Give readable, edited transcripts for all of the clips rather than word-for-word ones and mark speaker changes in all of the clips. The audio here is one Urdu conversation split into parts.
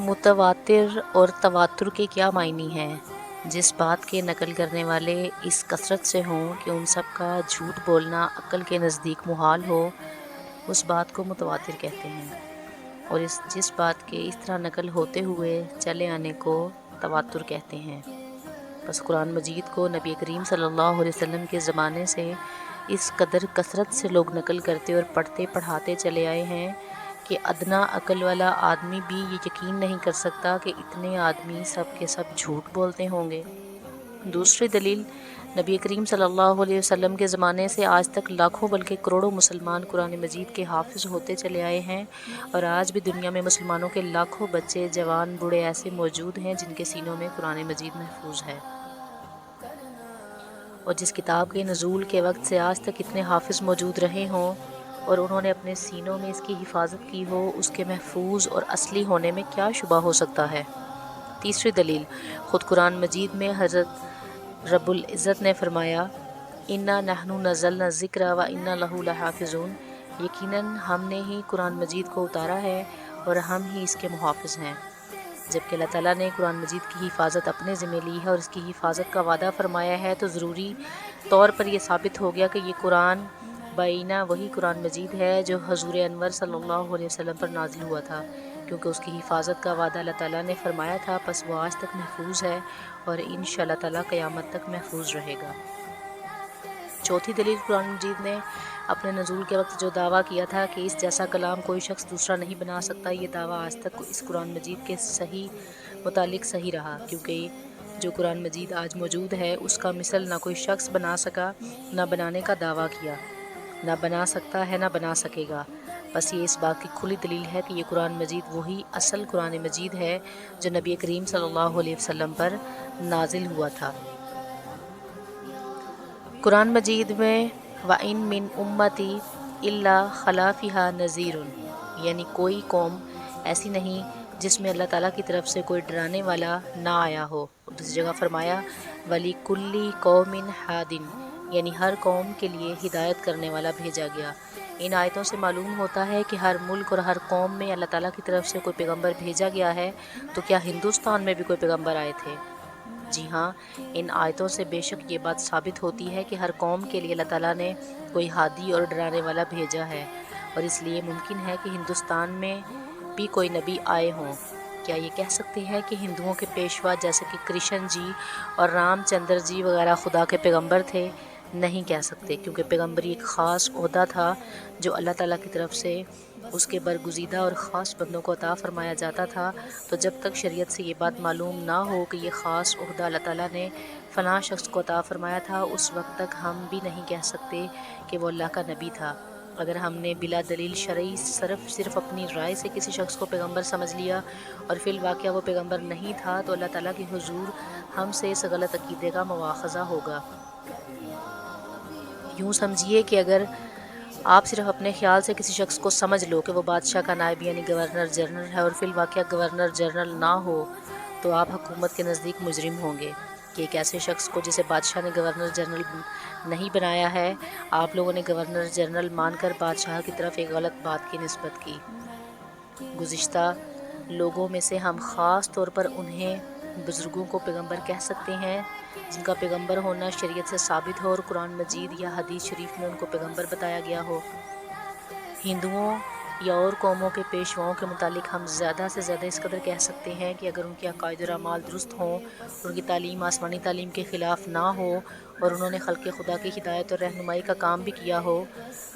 Speaker 1: متواتر اور تواتر کے کیا معنی ہیں؟ جس بات کے نقل کرنے والے اس کثرت سے ہوں کہ ان سب کا جھوٹ بولنا عقل کے نزدیک محال ہو، اس بات کو متواتر کہتے ہیں، اور جس بات کے اس طرح نقل ہوتے ہوئے چلے آنے کو تواتر کہتے ہیں۔ بس قرآن مجید کو نبی کریم صلی اللہ علیہ وسلم کے زمانے سے اس قدر کثرت سے لوگ نقل کرتے اور پڑھتے پڑھاتے چلے آئے ہیں کہ ادنا عقل والا آدمی بھی یہ یقین نہیں کر سکتا کہ اتنے آدمی سب کے سب جھوٹ بولتے ہوں گے۔ دوسری دلیل، نبی کریم صلی اللہ علیہ وسلم کے زمانے سے آج تک لاکھوں بلکہ کروڑوں مسلمان قرآن مجید کے حافظ ہوتے چلے آئے ہیں، اور آج بھی دنیا میں مسلمانوں کے لاکھوں بچے، جوان، بوڑھے ایسے موجود ہیں جن کے سینوں میں قرآن مجید محفوظ ہے۔ اور جس کتاب کے نزول کے وقت سے آج تک اتنے حافظ موجود رہے ہوں اور انہوں نے اپنے سینوں میں اس کی حفاظت کی ہو، اس کے محفوظ اور اصلی ہونے میں کیا شبہ ہو سکتا ہے؟ تیسری دلیل، خود قرآن مجید میں حضرت رب العزت نے فرمایا، اِنَّا نَحْنُ نَزَّلْنَا الذِّكْرَ وَإِنَّا لَهُ لَحَافِظُونَ، یقیناً ہم نے ہی قرآن مجید کو اتارا ہے اور ہم ہی اس کے محافظ ہیں۔ جبکہ اللہ تعالیٰ نے قرآن مجید کی حفاظت اپنے ذمہ لی ہے اور اس کی حفاظت کا وعدہ فرمایا ہے، تو ضروری طور پر یہ ثابت ہو گیا کہ یہ قرآن بینہ وہی قرآن مجید ہے جو حضور انور صلی اللہ علیہ وسلم پر نازل ہوا تھا، کیونکہ اس کی حفاظت کا وعدہ اللہ تعالیٰ نے فرمایا تھا، پس وہ آج تک محفوظ ہے اور انشاءاللہ تعالیٰ قیامت تک محفوظ رہے گا۔ چوتھی دلیل، قرآن مجید نے اپنے نزول کے وقت جو دعویٰ کیا تھا کہ اس جیسا کلام کوئی شخص دوسرا نہیں بنا سکتا، یہ دعویٰ آج تک اس قرآن مجید کے متعلق صحیح رہا، کیونکہ جو قرآن مجید آج موجود ہے اس کا مثل نہ کوئی شخص بنا سکا، نہ بنانے کا دعویٰ کیا، نہ بنا سکتا ہے، نہ بنا سکے گا۔ بس یہ اس بات کی کھلی دلیل ہے کہ یہ قرآن مجید وہی اصل قرآن مجید ہے جو نبی کریم صلی اللہ علیہ وسلم پر نازل ہوا تھا۔ قرآن مجید میں وَإِن مِّنْ أُمَّتِي إِلَّا خَلَا فِيهَا نَذِيرٌ، یعنی کوئی قوم ایسی نہیں جس میں اللہ تعالیٰ کی طرف سے کوئی ڈرانے والا نہ آیا ہو۔ دوسری جگہ فرمایا وَلِكُلِّ قَوْمٍ هَادٍ، یعنی ہر قوم کے لیے ہدایت کرنے والا بھیجا گیا۔ ان آیتوں سے معلوم ہوتا ہے کہ ہر ملک اور ہر قوم میں اللہ تعالیٰ کی طرف سے کوئی پیغمبر بھیجا گیا ہے، تو کیا ہندوستان میں بھی کوئی پیغمبر آئے تھے؟ جی ہاں، ان آیتوں سے بے شک یہ بات ثابت ہوتی ہے کہ ہر قوم کے لیے اللہ تعالیٰ نے کوئی ہادی اور ڈرانے والا بھیجا ہے، اور اس لیے ممکن ہے کہ ہندوستان میں بھی کوئی نبی آئے ہوں۔ کیا یہ کہہ سکتے ہیں کہ ہندوؤں کے پیشوا جیسے کہ کرشن جی اور رام چندر جی وغیرہ خدا کے پیغمبر تھے؟ نہیں کہہ سکتے، کیونکہ پیغمبری ایک خاص عہدہ تھا جو اللہ تعالیٰ کی طرف سے اس کے برگزیدہ اور خاص بندوں کو عطا فرمایا جاتا تھا۔ تو جب تک شریعت سے یہ بات معلوم نہ ہو کہ یہ خاص عہدہ اللہ تعالیٰ نے فلاں شخص کو عطا فرمایا تھا، اس وقت تک ہم بھی نہیں کہہ سکتے کہ وہ اللہ کا نبی تھا۔ اگر ہم نے بلا دلیل شرعی صرف اپنی رائے سے کسی شخص کو پیغمبر سمجھ لیا اور فی الواقعہ وہ پیغمبر نہیں تھا، تو اللہ تعالیٰ کے حضور ہم سے اس غلط عقیدے کا مواخذہ ہوگا۔ یوں سمجھیے کہ اگر آپ صرف اپنے خیال سے کسی شخص کو سمجھ لو کہ وہ بادشاہ کا نائب یعنی گورنر جنرل ہے، اور فی الواقعہ گورنر جنرل نہ ہو، تو آپ حکومت کے نزدیک مجرم ہوں گے کہ ایک ایسے شخص کو جسے بادشاہ نے گورنر جنرل نہیں بنایا ہے، آپ لوگوں نے گورنر جنرل مان کر بادشاہ کی طرف ایک غلط بات کی نسبت کی۔ گزشتہ لوگوں میں سے ہم خاص طور پر انہیں بزرگوں کو پیغمبر کہہ سکتے ہیں جن کا پیغمبر ہونا شریعت سے ثابت ہو اور قرآن مجید یا حدیث شریف میں ان کو پیغمبر بتایا گیا ہو۔ ہندوؤں یا اور قوموں کے پیشواؤں کے متعلق ہم زیادہ سے زیادہ اس قدر کہہ سکتے ہیں کہ اگر ان کے عقائد اور اعمال درست ہوں، ان کی تعلیم آسمانی تعلیم کے خلاف نہ ہو، اور انہوں نے خلق خدا کی ہدایت اور رہنمائی کا کام بھی کیا ہو،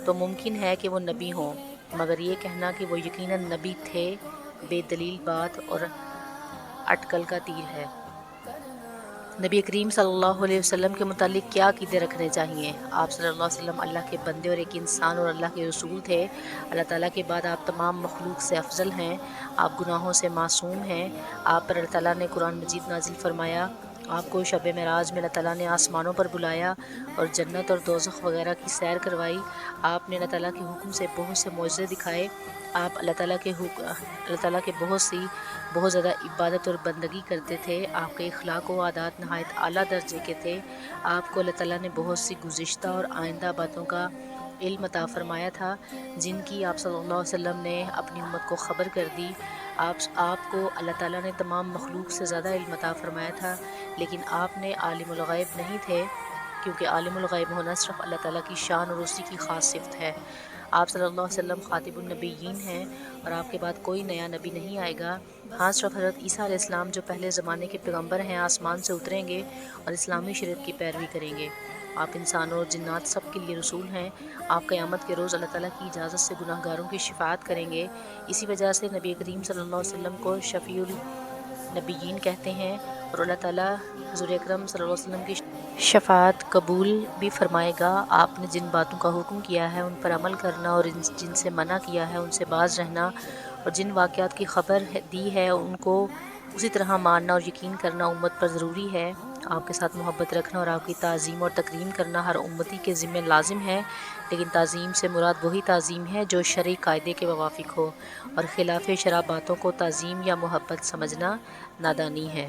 Speaker 1: تو ممکن ہے کہ وہ نبی ہوں، مگر یہ کہنا کہ وہ یقیناً نبی تھے بے دلیل بات اور اٹکل کا تیر ہے۔ نبی کریم صلی اللہ علیہ وسلم کے متعلق کیا عقیدے رکھنے چاہیے؟ آپ صلی اللہ علیہ وسلم اللہ کے بندے اور ایک انسان اور اللہ کے رسول تھے۔ اللہ تعالیٰ کے بعد آپ تمام مخلوق سے افضل ہیں، آپ گناہوں سے معصوم ہیں، آپ پر اللہ تعالیٰ نے قرآن مجید نازل فرمایا، آپ کو شب معراج میں اللہ تعالیٰ نے آسمانوں پر بلایا اور جنت اور دوزخ وغیرہ کی سیر کروائی، آپ نے اللہ تعالیٰ کے حکم سے بہت سے معجزے دکھائے، آپ اللہ تعالیٰ کے بہت زیادہ عبادت اور بندگی کرتے تھے، آپ کے اخلاق و عادات نہایت اعلیٰ درجے کے تھے، آپ کو اللہ تعالیٰ نے بہت سی گزشتہ اور آئندہ باتوں کا علم عطا فرمایا تھا جن کی آپ صلی اللہ علیہ وسلم نے اپنی امت کو خبر کر دی، آپ کو اللہ تعالیٰ نے تمام مخلوق سے زیادہ علم عطا فرمایا تھا، لیکن آپ نے عالم الغیب نہیں تھے، کیونکہ عالم الغیب ہونا صرف اللہ تعالیٰ کی شان اور اسی کی خاص صفت ہے۔ آپ صلی اللہ علیہ وسلم خاتم النبیین ہیں، اور آپ کے بعد کوئی نیا نبی نہیں آئے گا۔ ہاں، صرف حضرت عیسیٰ علیہ السلام جو پہلے زمانے کے پیغمبر ہیں آسمان سے اتریں گے اور اسلامی شریعت کی پیروی کریں گے۔ آپ انسانوں اور جنات سب کے لیے رسول ہیں۔ آپ قیامت کے روز اللہ تعالیٰ کی اجازت سے گناہ گاروں کی شفاعت کریں گے۔ اسی وجہ سے نبی کریم صلی اللہ علیہ وسلم کو شفیع النبیین کہتے ہیں، اور اللہ تعالیٰ حضور اکرم صلی اللہ علیہ وسلم کی شفاعت قبول بھی فرمائے گا۔ آپ نے جن باتوں کا حکم کیا ہے ان پر عمل کرنا، اور جن سے منع کیا ہے ان سے باز رہنا، اور جن واقعات کی خبر دی ہے ان کو اسی طرح ماننا اور یقین کرنا امت پر ضروری ہے۔ آپ کے ساتھ محبت رکھنا اور آپ کی تعظیم اور تکریم کرنا ہر امتی کے ذمہ لازم ہے، لیکن تعظیم سے مراد وہی تعظیم ہے جو شرعی قاعدے کے موافق ہو، اور خلاف شرع باتوں کو تعظیم یا محبت سمجھنا نادانی ہے۔